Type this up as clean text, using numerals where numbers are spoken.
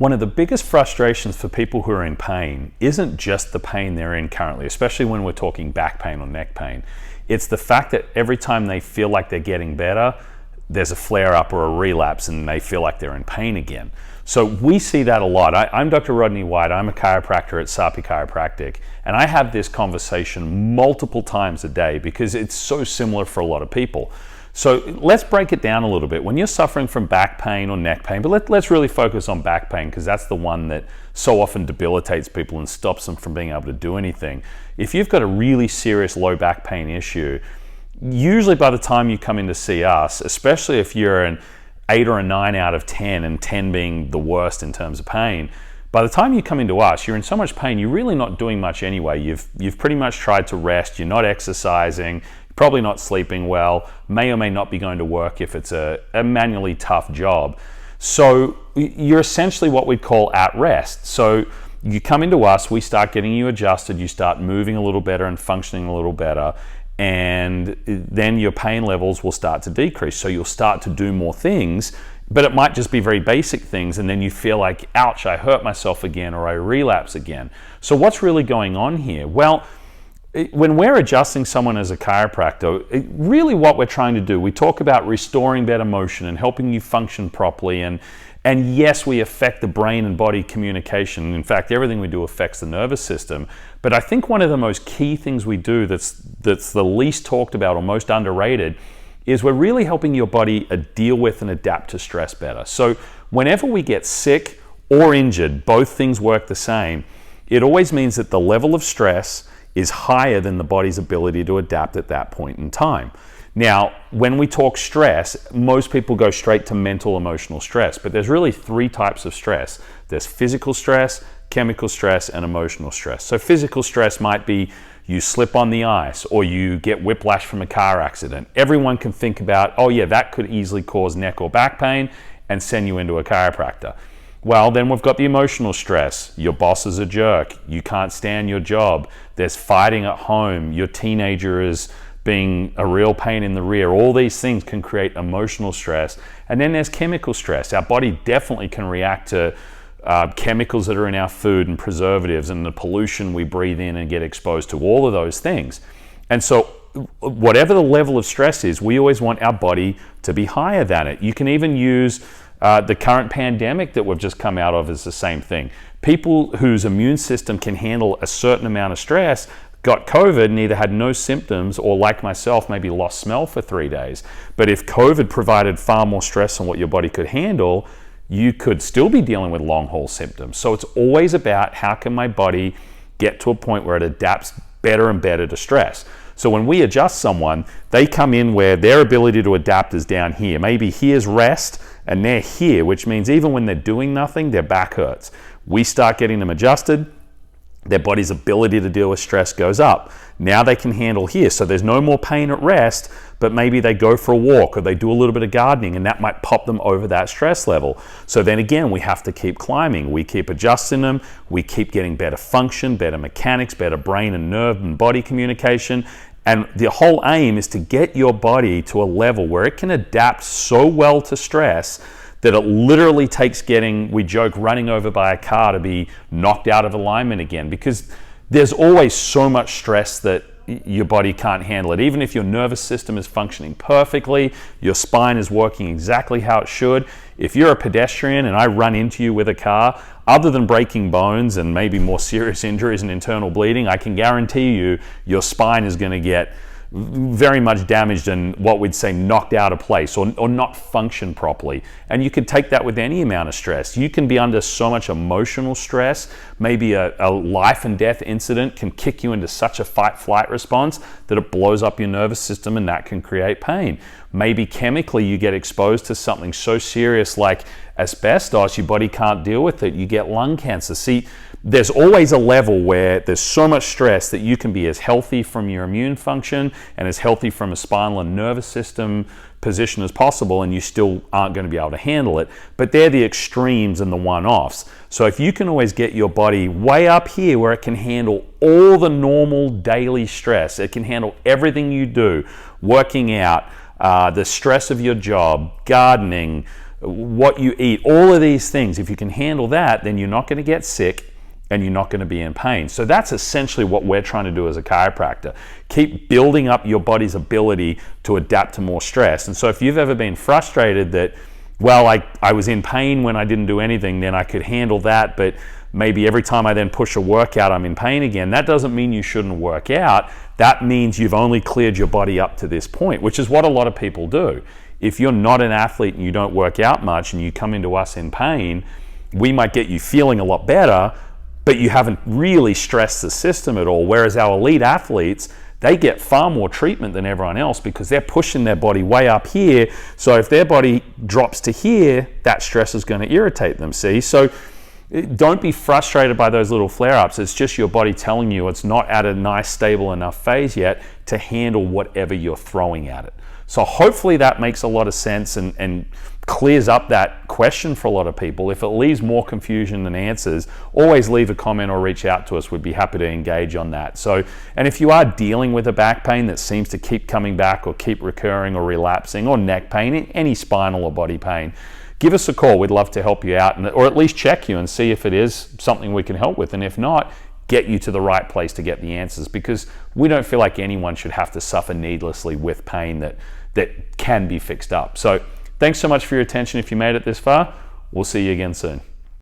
One of the biggest frustrations for people who are in pain isn't just the pain they're in currently, especially when we're talking back pain or neck pain. It's the fact that every time they feel like they're getting better, there's a flare-up or a relapse and they feel like they're in pain again. So we see that a lot. I'm Dr. Rodney White. I'm a chiropractor at Chiropractic, and I have this conversation multiple times a day because it's so similar for a lot of people. So let's break it down a little bit. When you're suffering from back pain or neck pain, but let's really focus on back pain because that's the one that so often debilitates people and stops them from being able to do anything. If you've got a really serious low back pain issue, usually by the time you come in to see us, especially if you're an 8 or a 9 out of 10, and 10 being the worst in terms of pain, by the time you come into us, you're in so much pain, you're really not doing much anyway. You've pretty much tried to rest, you're not exercising, probably not sleeping well, may or may not be going to work if it's a manually tough job. So you're essentially what we'd call at rest. So you come into us, we start getting you adjusted, you start moving a little better and functioning a little better, and then your pain levels will start to decrease. So you'll start to do more things, but it might just be very basic things, and then you feel like, ouch, I hurt myself again, or I relapse again. So what's really going on here? Well, when we're adjusting someone as a chiropractor, really what we're trying to do, we talk about restoring better motion and helping you function properly, and yes, we affect the brain and body communication. In fact, everything we do affects the nervous system. But I think one of the most key things we do that's the least talked about or most underrated is we're really helping your body deal with and adapt to stress better. So whenever we get sick or injured, both things work the same. It always means that the level of stress is higher than the body's ability to adapt at that point in time. Now, when we talk stress, most people go straight to mental, emotional stress, but there's really 3 types of stress. There's physical stress, chemical stress, and emotional stress. So physical stress might be you slip on the ice or you get whiplash from a car accident. Everyone can think about, oh yeah, that could easily cause neck or back pain and send you into a chiropractor. Well, then we've got the emotional stress. Your boss is a jerk. You can't stand your job. There's fighting at home. Your teenager is being a real pain in the rear. All these things can create emotional stress. And then there's chemical stress. Our body definitely can react to chemicals that are in our food and preservatives and the pollution we breathe in and get exposed to, all of those things. And so whatever the level of stress is, we always want our body to be higher than it. You can even use the current pandemic that we've just come out of is the same thing. People whose immune system can handle a certain amount of stress got COVID and either had no symptoms or, like myself, maybe lost smell for 3 days. But if COVID provided far more stress than what your body could handle, you could still be dealing with long haul symptoms. So it's always about how can my body get to a point where it adapts better and better to stress. So when we adjust someone, they come in where their ability to adapt is down here. Maybe here's rest and they're here, which means even when they're doing nothing, their back hurts. We start getting them adjusted, their body's ability to deal with stress goes up. Now they can handle here. So there's no more pain at rest, but maybe they go for a walk or they do a little bit of gardening and that might pop them over that stress level. So then again, we have to keep climbing. We keep adjusting them. We keep getting better function, better mechanics, better brain and nerve and body communication. And the whole aim is to get your body to a level where it can adapt so well to stress that it literally takes getting, we joke, running over by a car to be knocked out of alignment again, because there's always so much stress that your body can't handle it. Even if your nervous system is functioning perfectly, your spine is working exactly how it should. If you're a pedestrian and I run into you with a car, other than breaking bones and maybe more serious injuries and internal bleeding, I can guarantee you your spine is going to get very much damaged and what we'd say knocked out of place or not function properly. And you could take that with any amount of stress. You can be under so much emotional stress. Maybe a life and death incident can kick you into such a fight-flight response that it blows up your nervous system and that can create pain. Maybe chemically you get exposed to something so serious like asbestos, your body can't deal with it, you get lung cancer. See, there's always a level where there's so much stress that you can be as healthy from your immune function and as healthy from a spinal and nervous system position as possible, and you still aren't going to be able to handle it. But they're the extremes and the one-offs. So if you can always get your body way up here where it can handle all the normal daily stress, it can handle everything you do, working out, the stress of your job, gardening, what you eat, all of these things. If you can handle that, then you're not going to get sick and you're not going to be in pain. So that's essentially what we're trying to do as a chiropractor. Keep building up your body's ability to adapt to more stress. And so if you've ever been frustrated that, well, I was in pain when I didn't do anything, then I could handle that, but maybe every time I then push a workout, I'm in pain again. That doesn't mean you shouldn't work out. That means you've only cleared your body up to this point, which is what a lot of people do. If you're not an athlete and you don't work out much and you come into us in pain, we might get you feeling a lot better, but you haven't really stressed the system at all. Whereas our elite athletes, they get far more treatment than everyone else because they're pushing their body way up here. So if their body drops to here, that stress is going to irritate them, see? So don't be frustrated by those little flare-ups. It's just your body telling you it's not at a nice, stable enough phase yet to handle whatever you're throwing at it. So hopefully that makes a lot of sense and clears up that question for a lot of people. If it leaves more confusion than answers, always leave a comment or reach out to us. We'd be happy to engage on that. So, and if you are dealing with a back pain that seems to keep coming back or keep recurring or relapsing, or neck pain, any spinal or body pain, give us a call. We'd love to help you out, or at least check you and see if it is something we can help with. And if not, get you to the right place to get the answers, because we don't feel like anyone should have to suffer needlessly with pain that can be fixed up. So thanks so much for your attention. If you made it this far, we'll see you again soon.